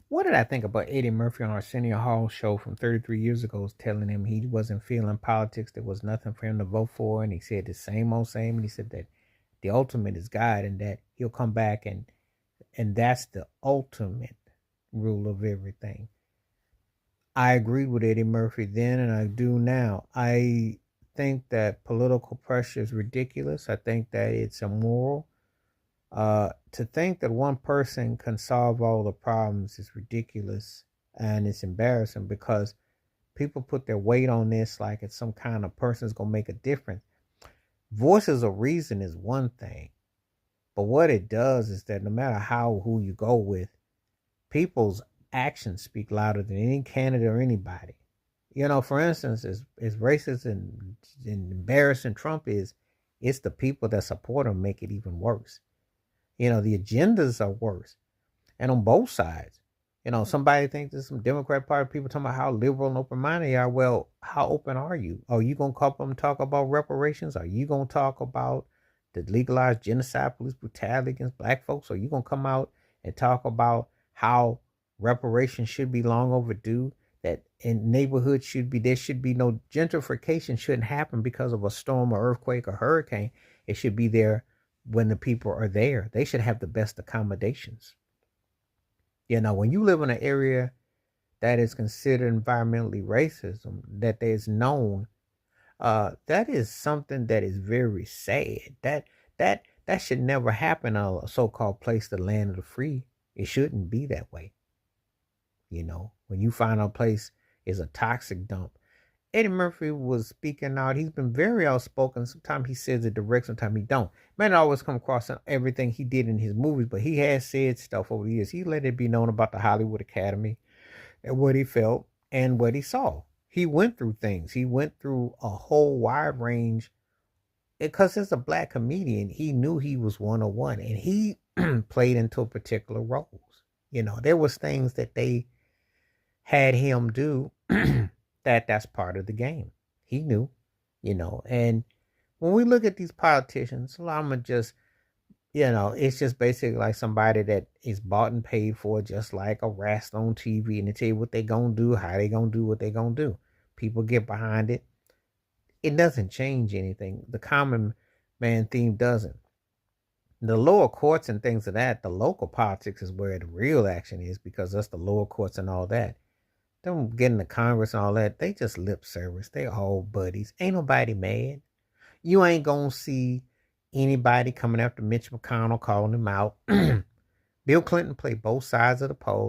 What did I think about Eddie Murphy on Arsenio Hall show from 33 years ago, telling him he wasn't feeling politics, there was nothing for him to vote for, and he said the same old same, and he said that the ultimate is God and that he'll come back and that's the ultimate rule of everything. I agreed with Eddie Murphy then and I do now. I think that political pressure is ridiculous. I think that it's immoral. To think that one person can solve all the problems is ridiculous and it's embarrassing because people put their weight on this like it's some kind of person's gonna make a difference. Voices of reason is one thing, but what it does is that no matter how who you go with, people's actions speak louder than any candidate or anybody. For instance, as racist and embarrassing Trump is, it's the people that support him make it even worse. The agendas are worse. And on both sides. Somebody thinks there's some Democrat Party people talking about how liberal and open minded they are. Well, how open are you? Are you gonna come up and talk about reparations? Are you gonna talk about the legalized genocide, police brutality against black folks? Are you gonna come out and talk about how reparations should be long overdue? That in neighborhoods there should be no gentrification shouldn't happen because of a storm or earthquake or hurricane. It should be there when the people are there. They should have the best accommodations. When you live in an area that is considered environmentally racism, that is known, that is something that is very sad. That should never happen on a so-called place, the land of the free. It shouldn't be that way. When you find a place is a toxic dump. Eddie Murphy was speaking out. He's been very outspoken. Sometimes he says it direct, sometimes he don't. Man, always come across everything he did in his movies, but he has said stuff over the years. He let it be known about the Hollywood Academy and what he felt and what he saw. He went through things. He went through a whole wide range. Because as a black comedian, he knew he was 101 and he played into particular roles. There was things that they had him do that's part of the game. He knew, and when we look at these politicians, a lot of them are just, it's just basically like somebody that is bought and paid for, just like a rast on TV, and they tell you what they gonna do, how they gonna do what they gonna do. People get behind it. It doesn't change anything. The common man theme doesn't. The lower courts and things of that, the local politics is where the real action is because that's the lower courts and all that. Them getting to Congress and all that, they just lip service. They all buddies. Ain't nobody mad. You ain't gonna see anybody coming after Mitch McConnell calling him out. Bill Clinton played both sides of the pole.